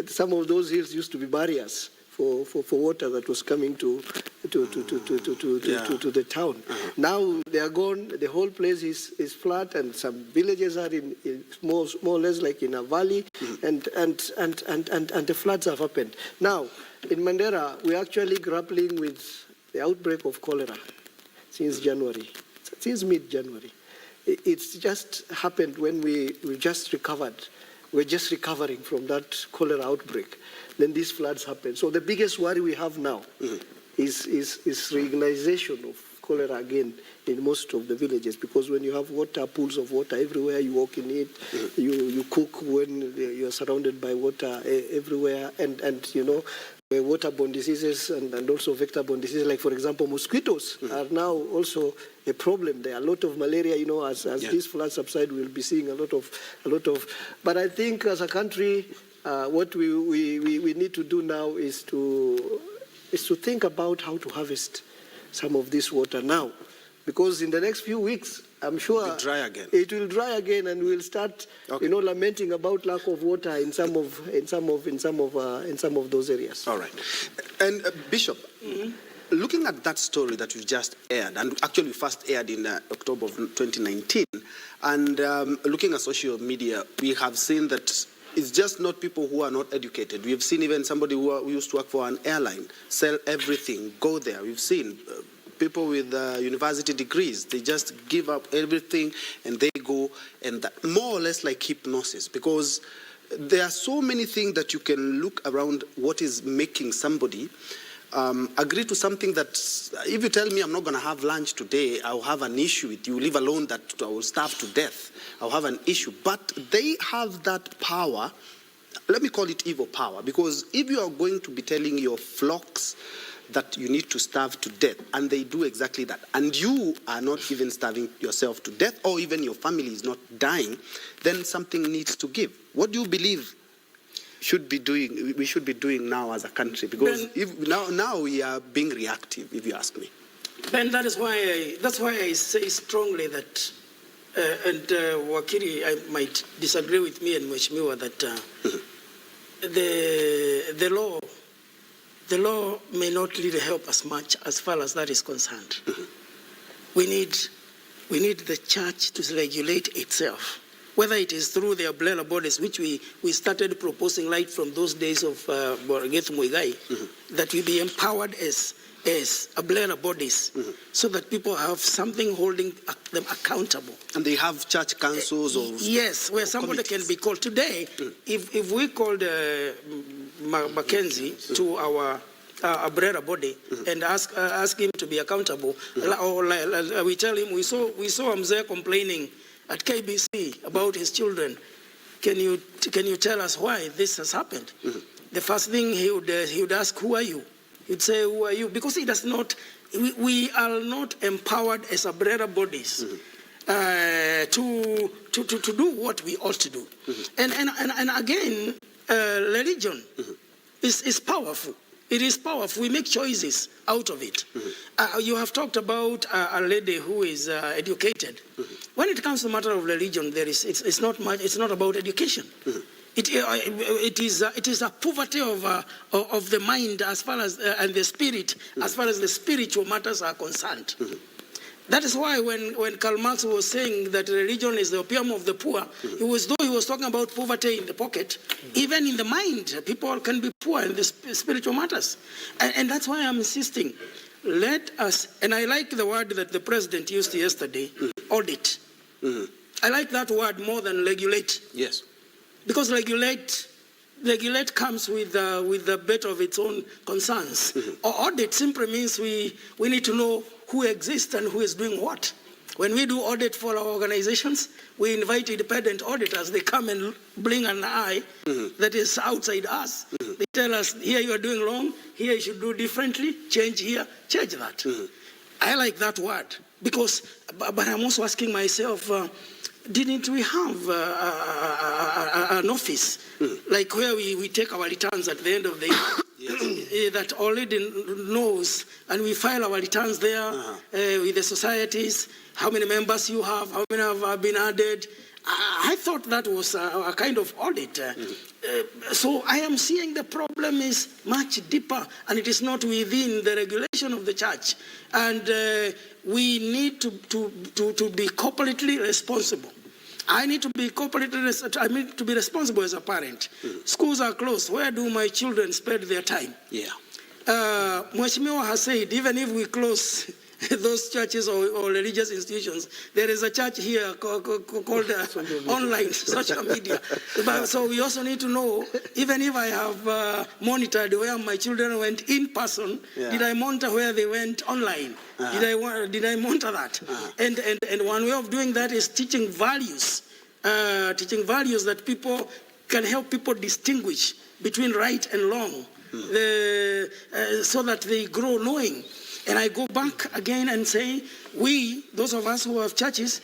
Some of those hills used to be barriers for water that was coming to the town. Now they are gone. The whole place is flat, and some villages are in more or less like in a valley, and the floods have happened. Now in Mandera, we're actually grappling with the outbreak of cholera since January, since mid-January. It's just happened when we just recovered. We're just recovering from that cholera outbreak. Then these floods happen. So the biggest worry we have now is realization of cholera again in most of the villages, because when you have water, pools of water everywhere, you walk in it, you cook when you're surrounded by water everywhere, and you know, waterborne diseases and also vector-borne diseases, like for example mosquitoes are now also a problem. There are a lot of malaria, you know, as these floods subside, we'll be seeing a lot of, but I think as a country, what we need to do now is to think about how to harvest some of this water now, because in the next few weeks, I'm sure It'll dry again. It will dry again, and we'll start, you know, lamenting about lack of water in some of those areas. All right, and Bishop, looking at that story that you've just aired, and actually we first aired in October of 2019, and looking at social media, we have seen that it's just not people who are not educated. We've seen even somebody who used to work for an airline sell everything, go there. We've seen people with university degrees, they just give up everything and they go, and that, more or less like hypnosis, because there are so many things that you can look around what is making somebody agree to something that if you tell me I'm not going to have lunch today, I'll have an issue with you, leave alone that I will starve to death. I'll have an issue. But they have that power, let me call it evil power, because if you are going to be telling your flocks that you need to starve to death, and they do exactly that, and you are not even starving yourself to death, or even your family is not dying, then something needs to give. What do you believe we should be doing now as a country? Because now we are being reactive, if you ask me. Ben, that's why I say strongly that, and Wakiri, I might disagree with me and Mheshimiwa, that the law may not really help us much as far as that is concerned. We need the church to regulate itself, whether it is through the umbrella bodies, which we started proposing right from those days of Borgeth Muigai, that we be empowered as umbrella bodies, so that people have something holding them accountable. And they have church councils or yes, where somebody can be called. Today, if we called Mackenzie to our umbrella body and ask him to be accountable, or we tell him, we saw Mzee complaining at KBC about his children. Can you tell us why this has happened? The first thing he would ask, who are you? He'd say, who are you? Because he does not. We are not empowered as umbrella bodies to do what we ought to do. And again, religion is powerful. It is powerful. We make choices out of it. You have talked about a lady who is educated. When it comes to the matter of religion, it's not much. It's not about education. It is a poverty of the mind as far as and the spirit as far as the spiritual matters are concerned. That is why when Karl Marx was saying that religion is the opium of the poor, he was talking about poverty in the pocket. Even in the mind, people can be poor in the spiritual matters. And that's why I'm insisting. let us, and I like the word that the president used yesterday, audit. I like that word more than regulate. Yes. Because regulate comes with a bit of its own concerns. Or audit simply means we need to know who exists and who is doing what. When we do audit for our organizations, we invite independent auditors. They come and blink an eye that is outside us. They tell us, here you are doing wrong, here you should do differently, change here, change that. I like that word because, but I'm also asking myself, didn't we have an office like where we take our returns at the end of the year that already knows, and we file our returns there with the societies, how many members you have, how many have been added. I thought that was a kind of audit. So I am seeing the problem is much deeper, and it is not within the regulation of the church. And we need to be corporately responsible. I need to be responsible as a parent. Schools are closed. Where do my children spend their time? Yeah. Mheshimiwa has said, even if we close those churches or religious institutions, there is a church here called online social media. So we also need to know, even if I have monitored where my children went in person, did I monitor where they went online? Did I monitor that? And one way of doing that is teaching values that people can help people distinguish between right and wrong, so that they grow knowing. And I go back again and say, those of us who have churches,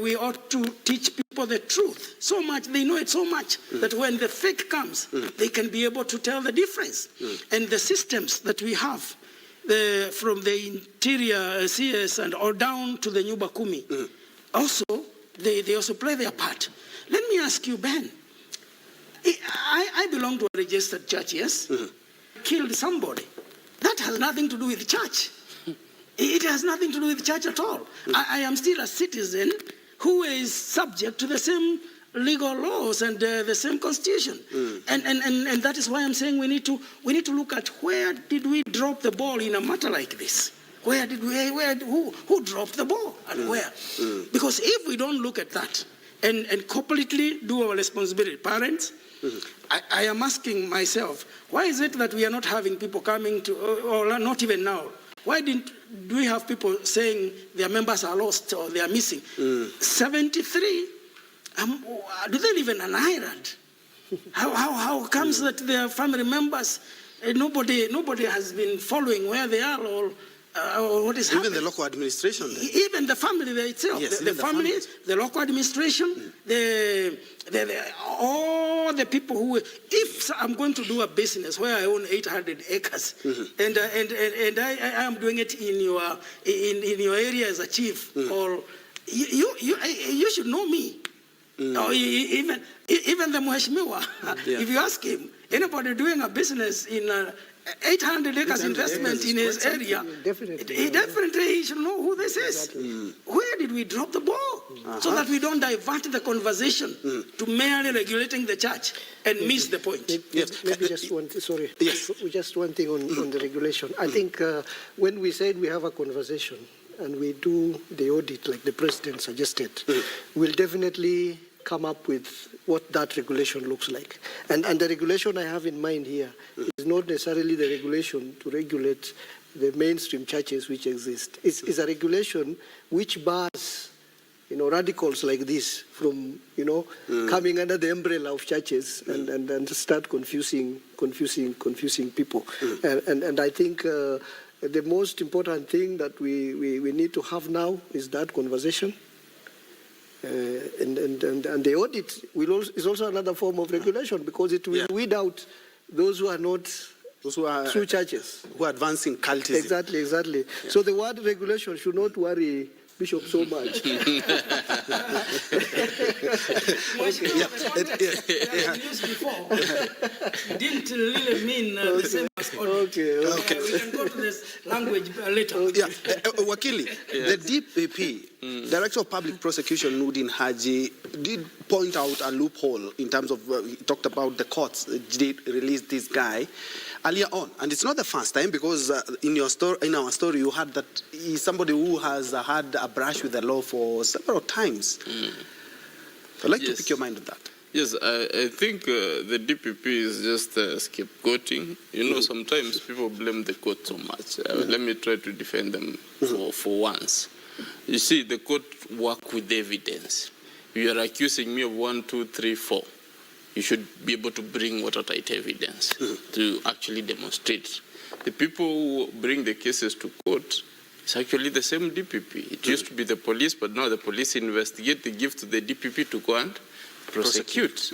we ought to teach people the truth so much. They know it so much that when the fake comes, they can be able to tell the difference. And the systems that we have, from the interior CS and all down to the Nyumba Kumi, also, they also play their part. Let me ask you, Ben, I belong to a registered church, yes? Killed somebody. That has nothing to do with the church. It has nothing to do with the church at all. I am still a citizen who is subject to the same legal laws and the same constitution. And that is why I'm saying we need to look at where did we drop the ball in a matter like this? Who dropped the ball and where? Because if we don't look at that and completely do our responsibility, parents, I am asking myself, why is it that we are not having people coming to, or not even now? Why do we have people saying their members are lost or they are missing? 73, do they live in an island? How comes that their family members, nobody has been following where they are or what is happening? Even the local administration. Even the family itself. Yes, the family, the local administration, all the people who, if I'm going to do a business where I own 800 acres, and I am doing it in your area as a chief, or you should know me. Or even the Mheshimiwa, if you ask him, anybody doing a business in 800 acres investment in his area, he should know who this is. Where did we drop the ball? So that we don't divert the conversation to merely regulating the church and miss the point. Maybe just one thing on the regulation. I think when we said we have a conversation and we do the audit like the president suggested, we'll definitely come up with what that regulation looks like. And the regulation I have in mind here is not necessarily the regulation to regulate the mainstream churches which exist. It's a regulation which bars, radicals like this from, coming under the umbrella of churches and start confusing people. And I think the most important thing that we need to have now is that conversation. And the audit is also another form of regulation because it will weed out those who are not true churches. Who are advancing cultism. Exactly. Yeah. So the word regulation should not worry Bishop so much. Didn't really mean the same as audit. Okay. We can go to this language later. Wakili, the DPP, Director of Public Prosecution Nudin Haji, did point out a loophole in terms of, he talked about the courts did release this guy earlier on. And it's not the first time, because in our story, you had that he's somebody who has had a brush with the law for several times. I'd like to pick your mind on that. Yes, I think the DPP is just scapegoating. You know, sometimes people blame the court so much. Let me try to defend them for once. You see, the court work with evidence. You are accusing me of 1, 2, 3, 4. You should be able to bring watertight evidence to actually demonstrate. The people who bring the cases to court, it's actually the same DPP. It used to be the police, but now the police investigate, they give to the DPP to go and prosecute.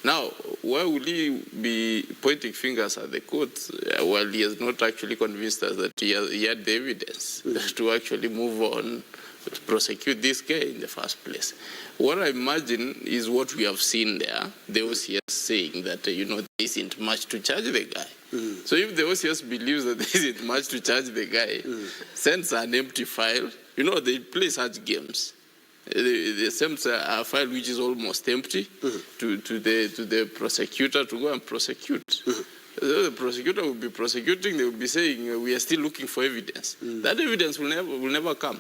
Now, why will he be pointing fingers at the court while he has not actually convinced us that he had the evidence to actually move on to prosecute this guy in the first place? What I imagine is what we have seen there, the OCS saying that, there isn't much to charge the guy. So if the OCS believes that there isn't much to charge the guy, sends an empty file, they play such games. They send a file which is almost empty to the prosecutor to go and prosecute. The prosecutor will be prosecuting, they will be saying, we are still looking for evidence. That evidence will never come.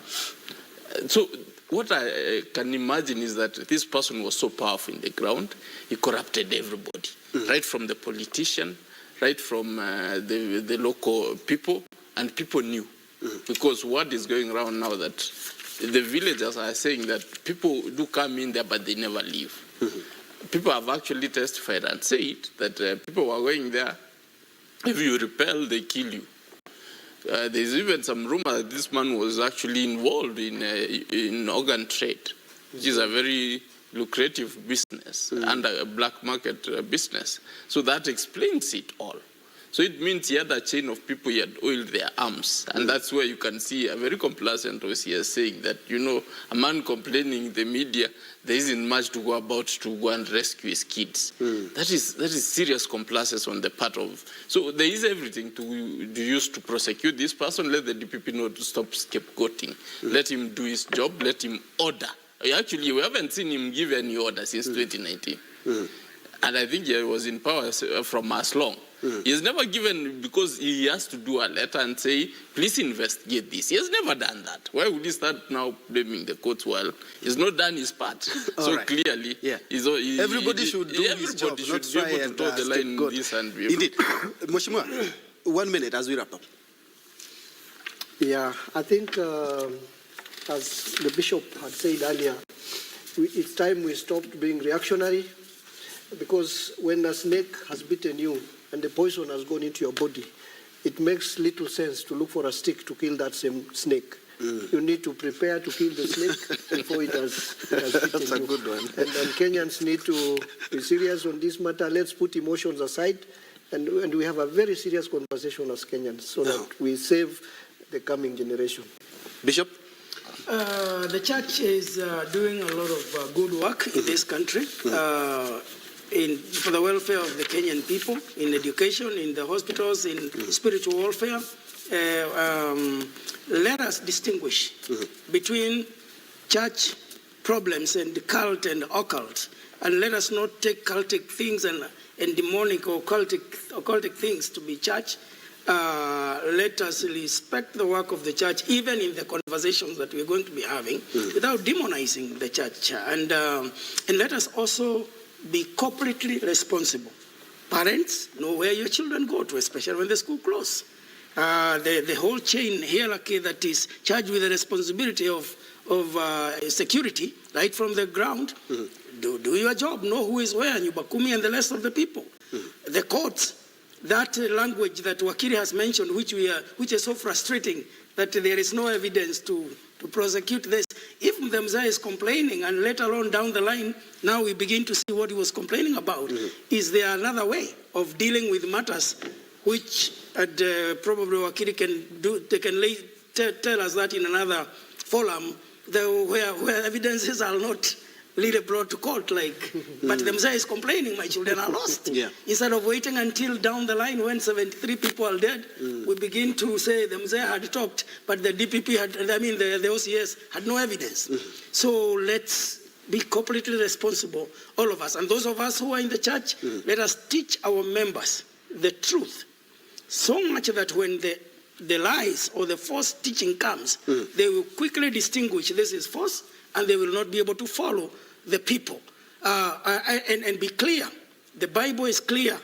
So what I can imagine is that this person was so powerful in the ground, he corrupted everybody, right from the politician, right from the local people, and people knew. Because what is going around now that the villagers are saying that people do come in there, but they never leave. People have actually testified and said that people were going there. If you repel, they kill you. There's even some rumor that this man was actually involved in organ trade, which is a very lucrative business and a black market business. So that explains it all. So it means he had a chain of people, he had oiled their arms. And that's where you can see a very complacent OCS saying that, a man complaining in the media, there isn't much to go about to go and rescue his kids. That is serious complacence on the part of... So there is everything to use to prosecute this person. Let the DPP know to stop scapegoating. Let him do his job. Let him order. Actually, we haven't seen him give any order since 2019. And I think he was in power from as long. He has never given, because he has to do a letter and say, please investigate this. He has never done that. Why would he start now blaming the courts while he's not done his part? So clearly, everybody should do his job, not try and toe the line in this and be Indeed. Mheshimiwa, 1 minute as we wrap up. Yeah, I think, as the Bishop had said earlier, it's time we stopped being reactionary, because when a snake has bitten you and the poison has gone into your body, it makes little sense to look for a stick to kill that same snake. You need to prepare to kill the snake before it has bitten That's a good one. And Kenyans need to be serious on this matter. Let's put emotions aside, and we have a very serious conversation as Kenyans so that we save the coming generation. Bishop? The church is doing a lot of good work in this country for the welfare of the Kenyan people, in education, in the hospitals, in spiritual welfare. Let us distinguish between church problems and cult and occult, and let us not take cultic things and demonic or occultic things to be church. Let us respect the work of the church, even in the conversations that we're going to be having, without demonizing the church. And let us also be corporately responsible. Parents, know where your children go to, especially when the school closes. The whole chain hierarchy that is charged with the responsibility of security, right from the ground, do your job, know who is where, Nyubakumi and the rest of the people. The courts, that language that Wakili has mentioned, which is so frustrating, that there is no evidence to prosecute this. If the Mzee is complaining, and let alone down the line, now we begin to see what he was complaining about. Is there another way of dealing with matters which probably Wakili can do? They can tell us that in another forum, where evidences are not lead brought to court, but the Mzee is complaining, my children are lost. Instead of waiting until down the line when 73 people are dead, we begin to say the Mzee had talked, but the DPP the OCS had no evidence. So let's be corporately responsible, all of us. And those of us who are in the church, let us teach our members the truth. So much that when the lies or the false teaching comes, they will quickly distinguish this is false, and they will not be able to follow the people. And be clear. The Bible is clear.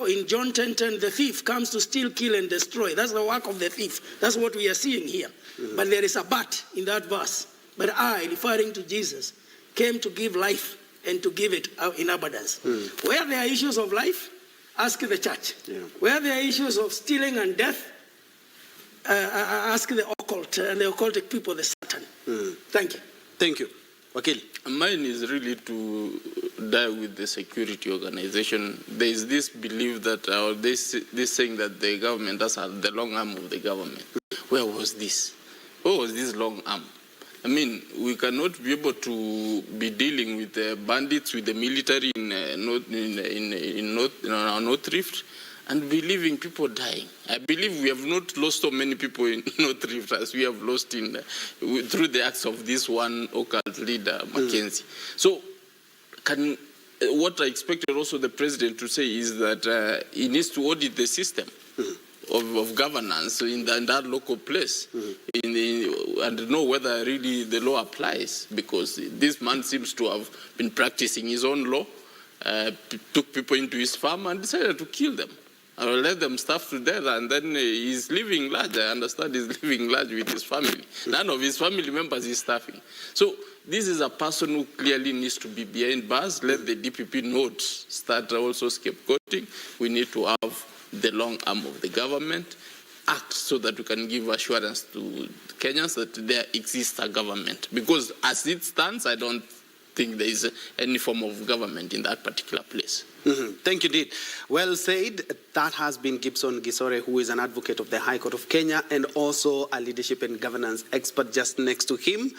In John 10:10, the thief comes to steal, kill, and destroy. That's the work of the thief. That's what we are seeing here. But there is a but in that verse. But I, referring to Jesus, came to give life and to give it in abundance. Where there are issues of life, ask the church. Where there are issues of stealing and death, ask the occult and the occultic people, the Satan. Thank you. Thank you. Wakili. Mine is really to die with the security organization. There is this belief that, or this saying that the government does have the long arm of the government. Where was this? Where was this long arm? I mean, we cannot be able to be dealing with the bandits, with the military in our North Rift, and be leaving people dying. I believe we have not lost so many people in North Rift as we have lost through the acts of this one occult leader, Mackenzie. So, what I expected also the president to say is that he needs to audit the system of governance in that local place and know whether really the law applies, because this man seems to have been practicing his own law, took people into his farm and decided to kill them. Or let them starve to death, and then he's living large. I understand he's living large with his family. None of his family members is starving. So this is a person who clearly needs to be behind bars. Let the DPP notes start also scapegoating. We need to have the long arm of the government act so that we can give assurance to Kenyans that there exists a government. Because as it stands, I don't think there is any form of government in that particular place. Thank you, indeed. Well said. That has been Gibson Gisore, who is an advocate of the High Court of Kenya and also a leadership and governance expert just next to him.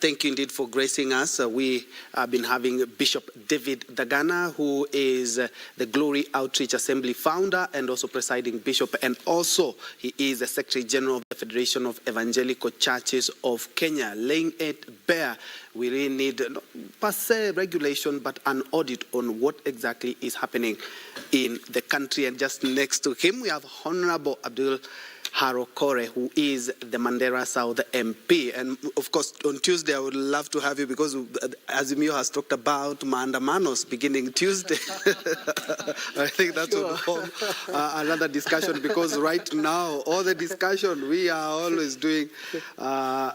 Thank you indeed for gracing us. We have been having Bishop David Thagana, who is the Glory Outreach Assembly founder and also presiding bishop, and also he is the Secretary General of the Federation of Evangelical Churches of Kenya, laying it bare. We really need not per se regulation, but an audit on what exactly is happening in the country. And just next to him, we have Honorable Abdul Harokore, who is the Mandera South MP. And of course, on Tuesday, I would love to have you because Azimio has talked about maandamanos beginning Tuesday. I think that will form another discussion, because right now, all the discussion, we are always doing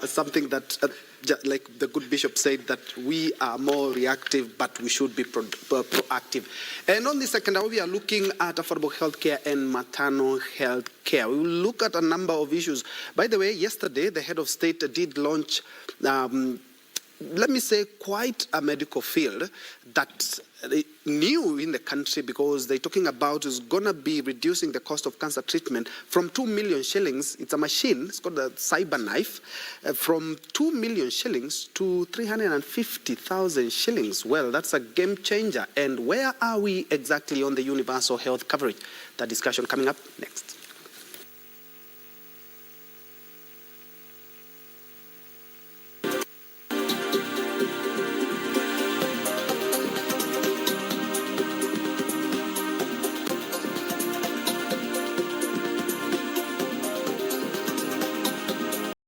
something that, like the good bishop said, that we are more reactive, but we should be proactive. And on the second hour, we are looking at affordable health care and maternal health care. We will look at a number of issues. By the way, yesterday, the head of state did launch, let me say, quite a medical field that's new in the country, because they're talking about is going to be reducing the cost of cancer treatment from 2 million shillings. It's a machine, it's called a cyber knife, from 2 million shillings to 350,000 shillings. Well, that's a game changer. And where are we exactly on the universal health coverage? That discussion coming up next.